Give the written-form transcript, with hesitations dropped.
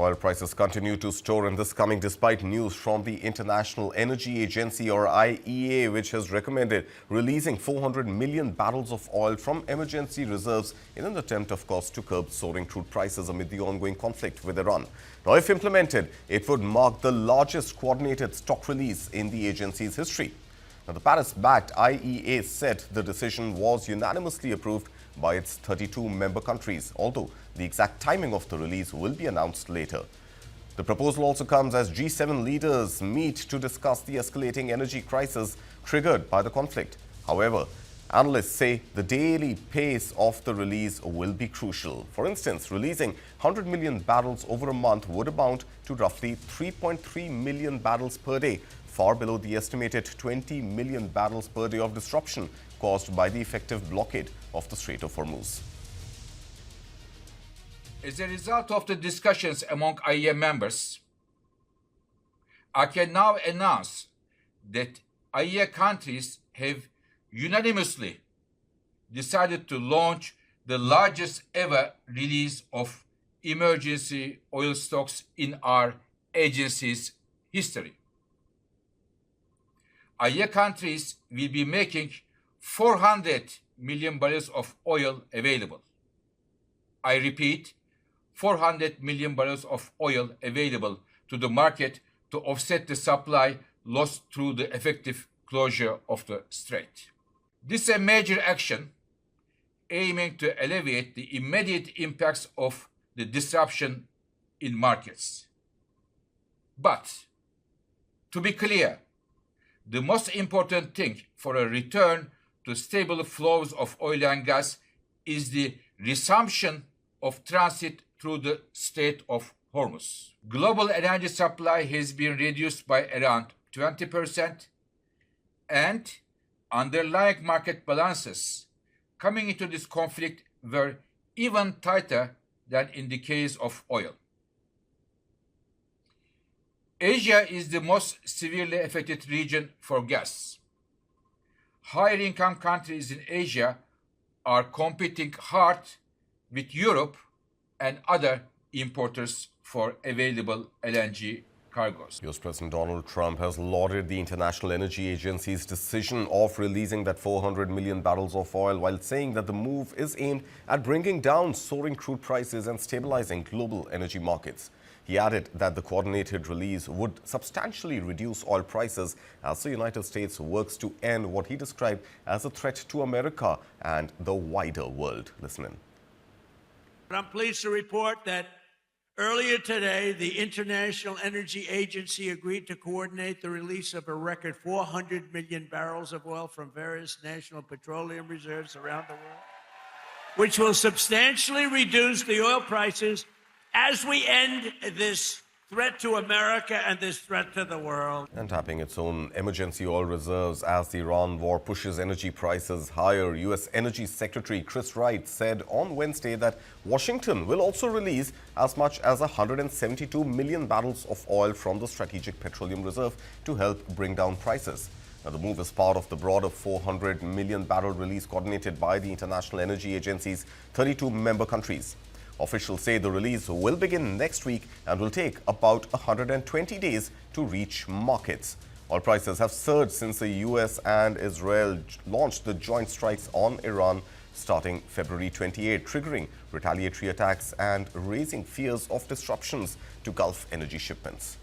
Oil prices continue to soar, and this coming despite news from the International Energy Agency, or IEA, which has recommended releasing 400 million barrels of oil from emergency reserves in an attempt, of course, to curb soaring crude prices amid the ongoing conflict with Iran. Now, if implemented, it would mark the largest coordinated stock release in the agency's history. Now, the Paris-backed IEA said the decision was unanimously approved by its 32 member countries, although the exact timing of the release will be announced later. The proposal also comes as G7 leaders meet to discuss the escalating energy crisis triggered by the conflict. However, analysts say the daily pace of the release will be crucial. For instance, releasing 100 million barrels over a month would amount to roughly 3.3 million barrels per day, far below the estimated 20 million barrels per day of disruption caused by the effective blockade of the Strait of Hormuz. As a result of the discussions among IEA members, I can now announce that IEA countries have unanimously decided to launch the largest ever release of emergency oil stocks in our agency's history. IEA countries will be making 400 million barrels of oil available. I repeat, 400 million barrels of oil available to the market to offset the supply lost through the effective closure of the strait. This is a major action aiming to alleviate the immediate impacts of the disruption in markets. But, to be clear, the most important thing for a return to stable flows of oil and gas is the resumption of transit through the Strait of Hormuz. Global energy supply has been reduced by around 20%, and underlying market balances coming into this conflict were even tighter than in the case of oil. Asia is the most severely affected region for gas. Higher income countries in Asia are competing hard with Europe and other importers for available LNG cargoes. US President Donald Trump has lauded the International Energy Agency's decision of releasing that 400 million barrels of oil, while saying that the move is aimed at bringing down soaring crude prices and stabilizing global energy markets. He added that the coordinated release would substantially reduce oil prices as the United States works to end what he described as a threat to America and the wider world. Listen in. I'm pleased to report that earlier today, the International Energy Agency agreed to coordinate the release of a record 400 million barrels of oil from various national petroleum reserves around the world, which will substantially reduce the oil prices as we end this threat to America and this threat to the world. And tapping its own emergency oil reserves as the Iran war pushes energy prices higher, U.S. Energy Secretary Chris Wright said on Wednesday that Washington will also release as much as 172 million barrels of oil from the Strategic Petroleum Reserve to help bring down prices. Now, the move is part of the broader 400 million barrel release coordinated by the International Energy Agency's 32 member countries. Officials say the release will begin next week and will take about 120 days to reach markets. Oil prices have surged since the U.S. and Israel launched the joint strikes on Iran starting February 28, triggering retaliatory attacks and raising fears of disruptions to Gulf energy shipments.